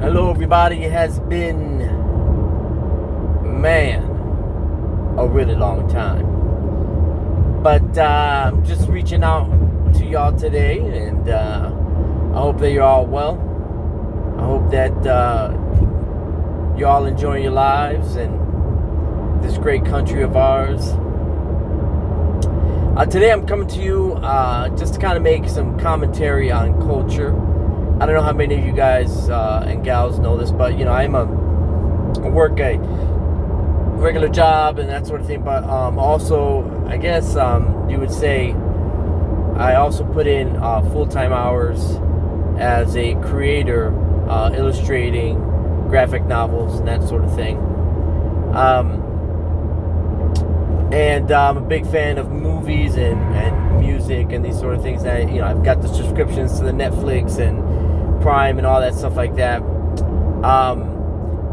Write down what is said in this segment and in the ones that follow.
Hello, everybody. It has been, man, a really long time. But I'm just reaching out to y'all today, and I hope that you're all well. I hope that you're all enjoying your lives and this great country of ours. Today I'm coming to you just to kind of make some commentary on culture. I don't know how many of you guys and gals know this, but I work a regular job and that sort of thing. But also, I guess you would say I also put in full-time hours as a creator, illustrating graphic novels and that sort of thing. And I'm a big fan of movies and music and these sort of things. I've got the subscriptions to the Netflix and Prime and all that stuff like that.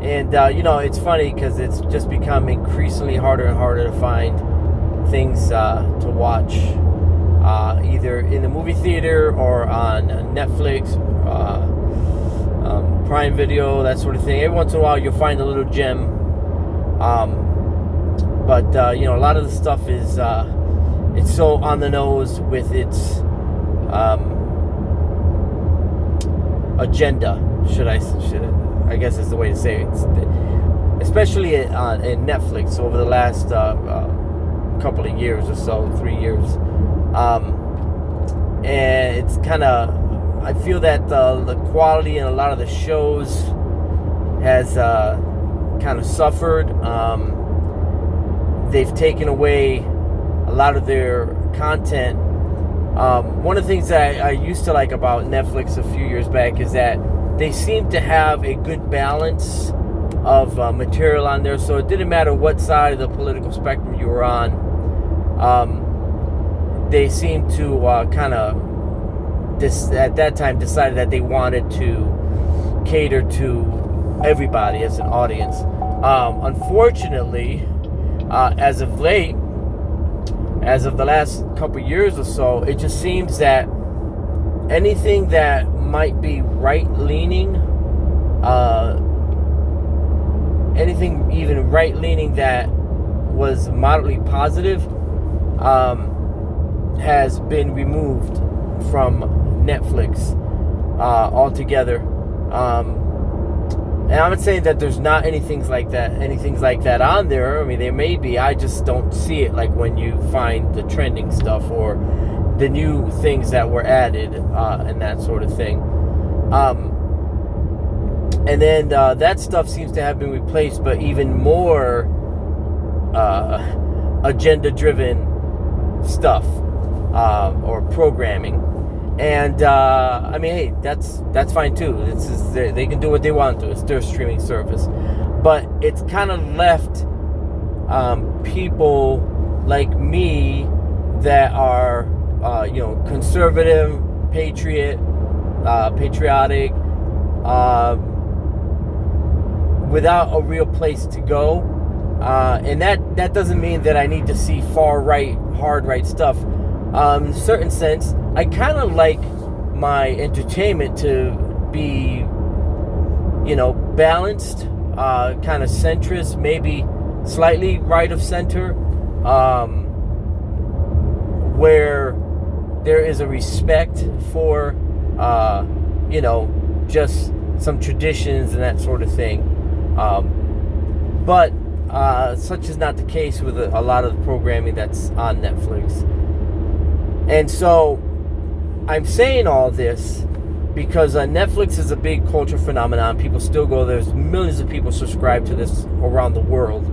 It's funny because it's just become increasingly harder and harder to find things to watch, either in the movie theater or on Netflix, Prime Video, that sort of thing. Every once in a while you'll find a little gem. But a lot of the stuff is it's so on the nose with its agenda, I guess is the way to say it. Especially in Netflix over the last couple of years or so, 3 years. And it's kind of, I feel that the quality in a lot of the shows has kind of suffered. They've taken away a lot of their content. One of the things that I used to like about Netflix a few years back is that they seem to have a good balance of material on there. So it didn't matter what side of the political spectrum you were on. They seemed to kind of, at that time, decided that they wanted to cater to everybody as an audience. Unfortunately, as of late, as of the last couple years or so, it just seems that anything that might be right-leaning, anything even right-leaning that was moderately positive, has been removed from Netflix altogether. And I'm not saying that there's not anything like that on there. I mean, there may be. I just don't see it, like when you find the trending stuff or the new things that were added and that sort of thing. And then that stuff seems to have been replaced by even more agenda-driven stuff or programming. And I mean, hey, that's fine too. They can do what they want to. It's their streaming service, but it's kind of left people like me that are conservative, patriotic, without a real place to go. And that doesn't mean that I need to see far right, hard right stuff. In a certain sense, I kind of like my entertainment to be, balanced, kind of centrist, maybe slightly right of center, where there is a respect for, just some traditions and that sort of thing. But such is not the case with a lot of the programming that's on Netflix. And so I'm saying all this because Netflix is a big culture phenomenon. People still go. There's millions of people subscribe to this around the world.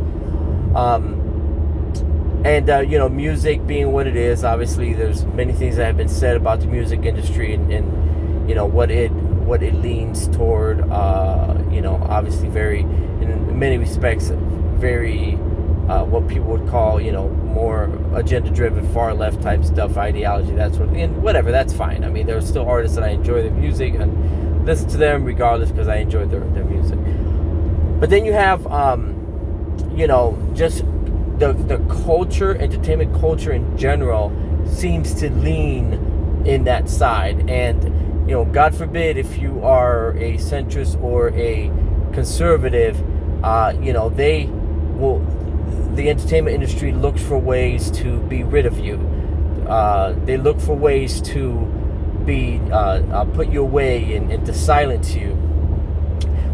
Music being what it is, obviously there's many things that have been said about the music industry and what it leans toward. Obviously very, in many respects, very what people would call, more agenda-driven, far-left type stuff, ideology, that sort of thing. And whatever, that's fine. I mean, there are still artists that I enjoy their music and listen to them regardless because I enjoy their music. But then you have, just the culture, entertainment culture in general seems to lean in that side. And God forbid if you are a centrist or a conservative, they will. The entertainment industry looks for ways to be rid of you. They look for ways to be put you away and to silence you,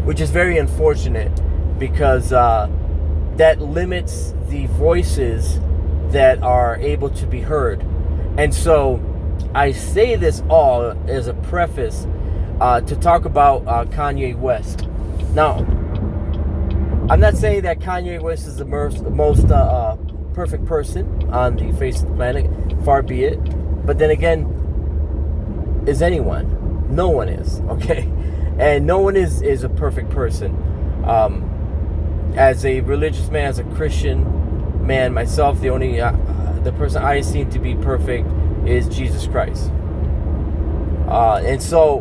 which is very unfortunate because that limits the voices that are able to be heard. And so I say this all as a preface to talk about Kanye West. Now, I'm not saying that Kanye West is the most perfect person on the face of the planet, far be it. But then again, is anyone? No one is, okay? And no one is a perfect person. As a religious man, as a Christian man myself, the person I seem to be perfect is Jesus Christ. And so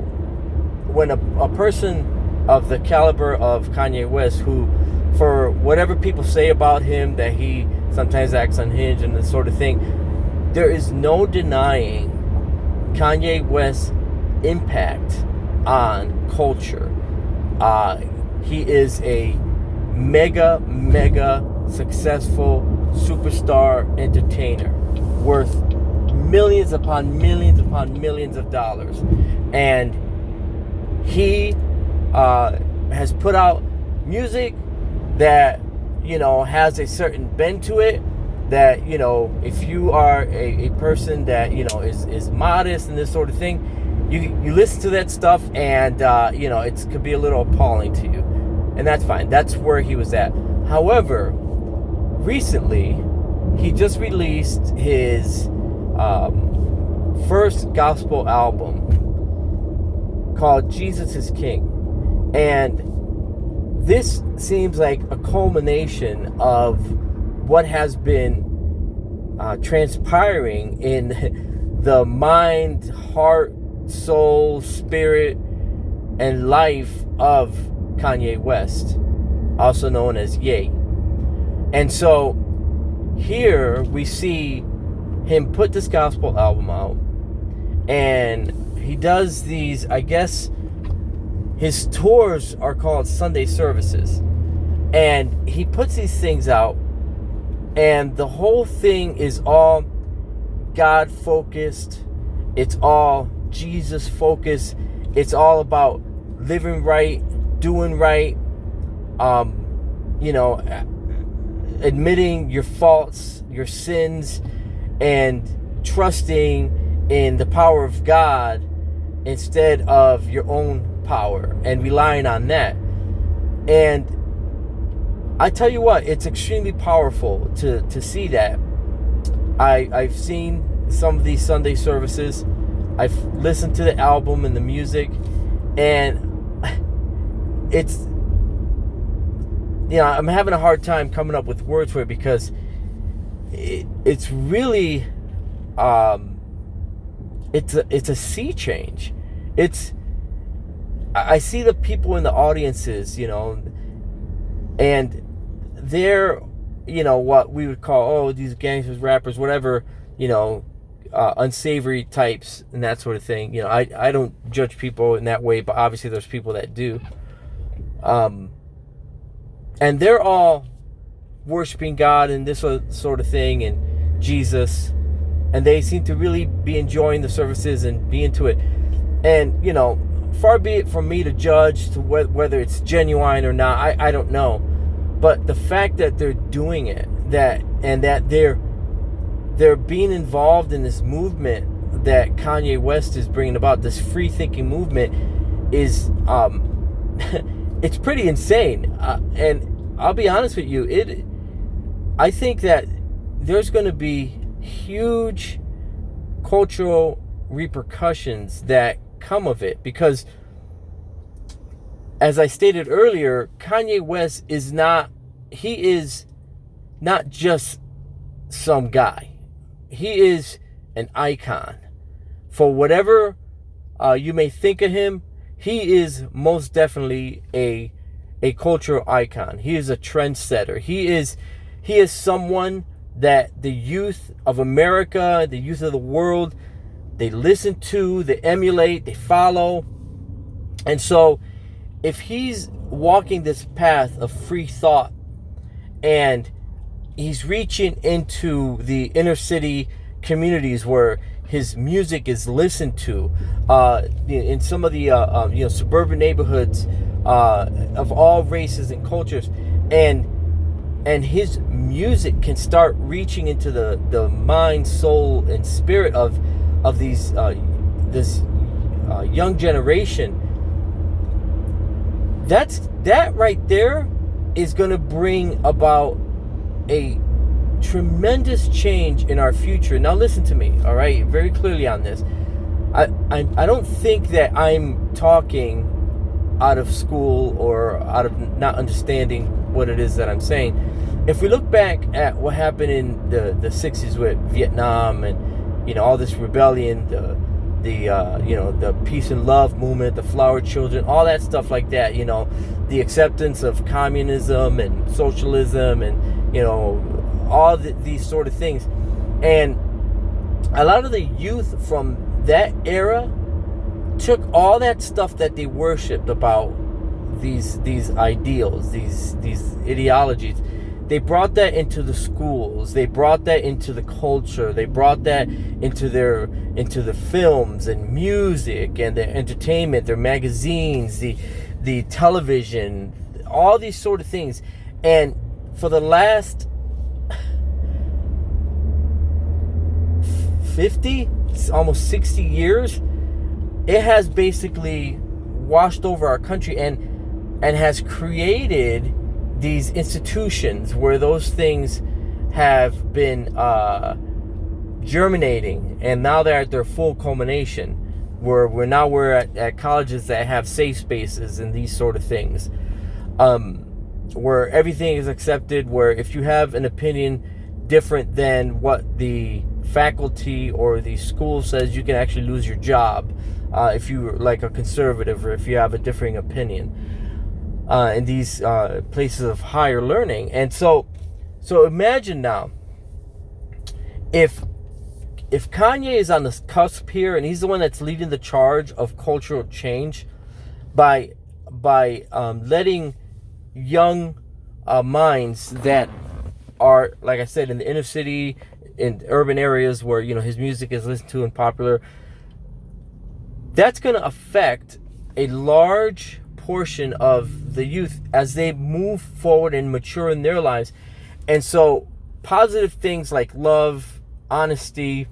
when a person of the caliber of Kanye West, who, for whatever people say about him, that he sometimes acts unhinged and this sort of thing, there is no denying Kanye West's impact on culture. He is a mega successful superstar entertainer worth millions upon millions of dollars. And he has put out music that has a certain bend to it, that if you are a person that is modest and this sort of thing, you listen to that stuff and it could be a little appalling to you, and that's fine. That's where he was at. However, recently he just released his first gospel album called Jesus is King, and this seems like a culmination of what has been transpiring in the mind, heart, soul, spirit, and life of Kanye West, also known as Ye. And so here we see him put this gospel album out, and he does these, I guess, his tours are called Sunday services, and he puts these things out, and the whole thing is all God focused. It's all Jesus focused. It's all about living right, doing right, admitting your faults, your sins, and trusting in the power of God instead of your own power and relying on that. And I tell you what, it's extremely powerful to see that. I've seen some of these Sunday services. I've listened to the album and the music, and it's, I'm having a hard time coming up with words for it, because it's really it's a sea change. I see the people in the audiences, and they're, what we would call, these gangsters, rappers, whatever, unsavory types and that sort of thing. I don't judge people in that way, but obviously there's people that do. And they're all worshiping God and this sort of thing and Jesus, and they seem to really be enjoying the services and be into it. And, far be it from me to judge to whether it's genuine or not. I don't know. But the fact that they're doing it, that they're being involved in this movement that Kanye West is bringing about, this free thinking movement, is it's pretty insane. And I'll be honest with you, I think that there's going to be huge cultural repercussions that come of it, because, as I stated earlier, Kanye West is not just some guy. He is an icon. For whatever you may think of him, he is most definitely a cultural icon. He is a trendsetter. He is someone that the youth of America, the youth of the world, they listen to, they emulate, they follow. And so if he's walking this path of free thought and he's reaching into the inner city communities where his music is listened to, in some of the suburban neighborhoods of all races and cultures, and his music can start reaching into the mind, soul, and spirit of this young generation. That right there is going to bring about a tremendous change in our future. Now listen to me, all right, very clearly on this. I don't think that I'm talking out of school or out of not understanding what it is that I'm saying. If we look back at what happened in the 60s with Vietnam and all this rebellion, the peace and love movement, the flower children, all that stuff like that, the acceptance of communism and socialism and all these sort of things. And a lot of the youth from that era took all that stuff that they worshipped about these ideals, these ideologies. They brought that into the schools. They brought that into the culture. They brought that into the films and music and their entertainment, their magazines, the television, all these sort of things. And for the last 50, almost 60 years, it has basically washed over our country and has created these institutions where those things have been germinating, and now they're at their full culmination, where we're at colleges that have safe spaces and these sort of things, where everything is accepted, where if you have an opinion different than what the faculty or the school says, you can actually lose your job if you're like a conservative or if you have a differing opinion. In these places of higher learning. And so imagine now, if Kanye is on the cusp here and he's the one that's leading the charge of cultural change by letting young minds that are, like I said, in the inner city, in urban areas where his music is listened to and popular, that's going to affect a large portion of the youth as they move forward and mature in their lives. And so positive things like love, honesty,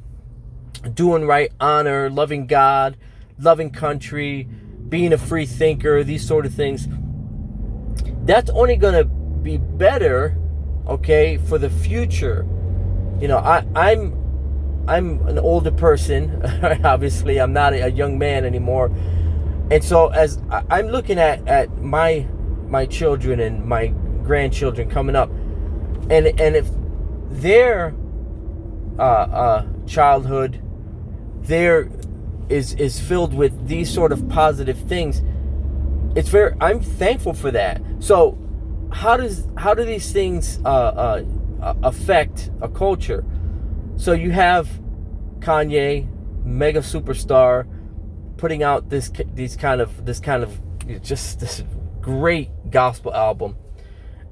doing right, honor, loving God, loving country, being a free thinker, these sort of things, that's only going to be better, okay, for the future. I'm an older person. Obviously I'm not a young man anymore. And so as I'm looking at my children and my grandchildren coming up, and if their childhood there is filled with these sort of positive things, I'm thankful for that. So how do these things affect a culture? So you have Kanye, mega superstar, putting out this kind of just this great gospel album,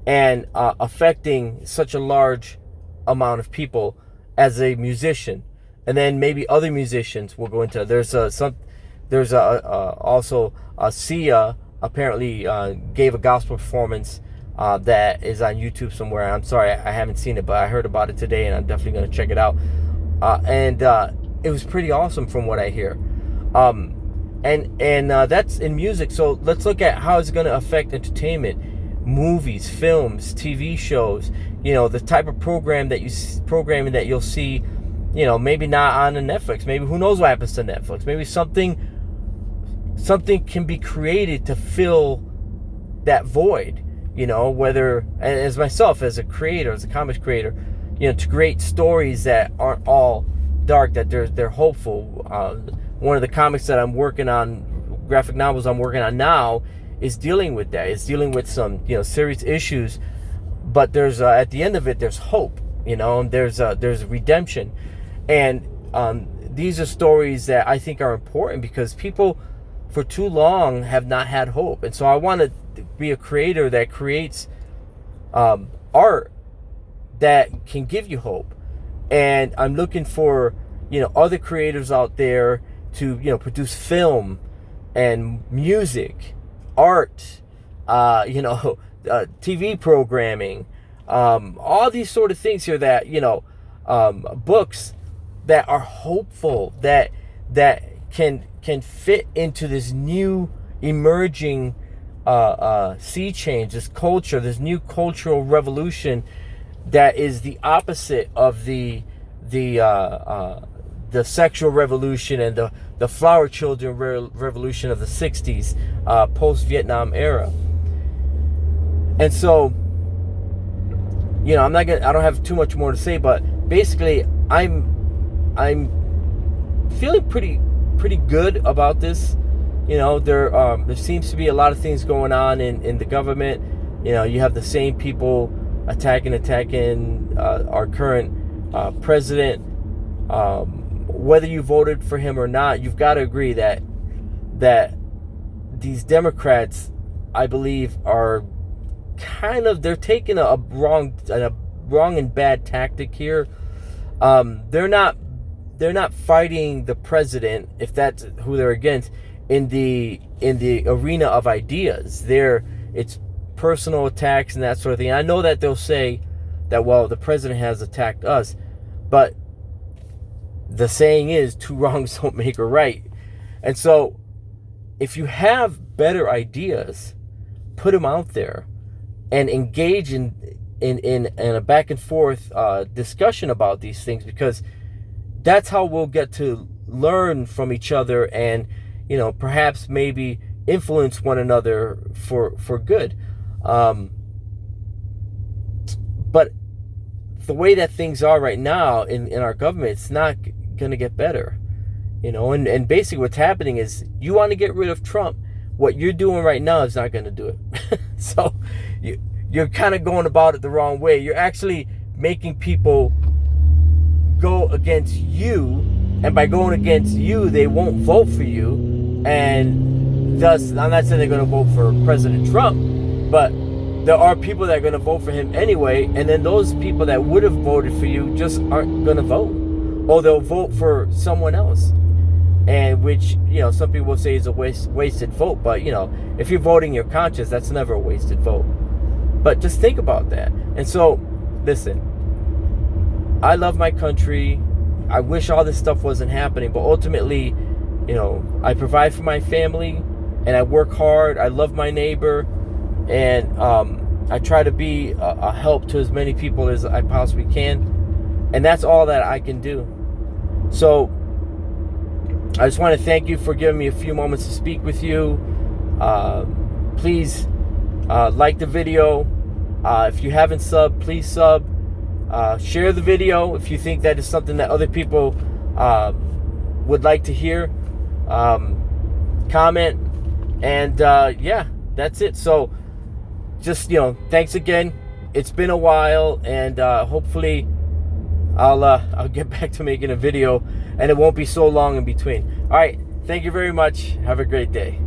and affecting such a large amount of people as a musician. And then maybe other musicians will go into. There's also Sia apparently gave a gospel performance that is on YouTube somewhere. I'm sorry, I haven't seen it, but I heard about it today, and I'm definitely going to check it out. And it was pretty awesome from what I hear. And that's in music. So let's look at how it's going to affect entertainment, movies, films, TV shows. The type of programming that you'll see. Maybe not on the Netflix. Maybe who knows what happens to Netflix. Maybe something can be created to fill that void. Whether as myself as a creator, as a comics creator, to create stories that aren't all dark, that they're hopeful. One of the comics that I'm working on, graphic novels I'm working on now, is dealing with that. It's dealing with some serious issues, but there's at the end of it there's hope. And there's redemption, and these are stories that I think are important because people for too long have not had hope. And so I want to be a creator that creates art that can give you hope. And I'm looking for, other creators out there to, produce film and music, art, TV programming, all these sort of things here that, books that are hopeful, that can fit into this new emerging sea change, this culture, this new cultural revolution that is the opposite of the sexual revolution and the flower children revolution of the 60s, post-Vietnam era. And so, I don't have too much more to say, but basically I'm feeling pretty good about this. There seems to be a lot of things going on in the government. You have the same people attacking our current president. Whether you voted for him or not, you've got to agree that these Democrats, I believe, are they're taking a wrong and bad tactic here. They're not fighting the president, if that's who they're against, in the arena of ideas. It's personal attacks and that sort of thing. I know that they'll say that, well, the president has attacked us, but the saying is, two wrongs don't make a right. And so if you have better ideas, put them out there and engage in a back and forth discussion about these things, because that's how we'll get to learn from each other and, perhaps maybe influence one another for good. But the way that things are right now in our government, it's not going to get better. And basically what's happening is, you want to get rid of Trump, what you're doing right now is not going to do it. So you're kind of going about it the wrong way. You're actually making people go against you, and by going against you, they won't vote for you, and thus, I'm not saying they're going to vote for President Trump, but there are people that are going to vote for him anyway, and then those people that would have voted for you just aren't going to vote, or they'll vote for someone else, and which, some people will say is a wasted vote, but, if you're voting your conscience, that's never a wasted vote. But just think about that. And so, listen, I love my country. I wish all this stuff wasn't happening, but ultimately, I provide for my family, and I work hard. I love my neighbor, and I try to be a help to as many people as I possibly can, and that's all that I can do. So I just want to thank you for giving me a few moments to speak with you. Please like the video. If you haven't subbed, please sub. Share the video if you think that is something that other people would like to hear. Comment. And yeah, that's it. So just, thanks again. It's been a while, and hopefully I'll get back to making a video, and it won't be so long in between. All right. Thank you very much. Have a great day.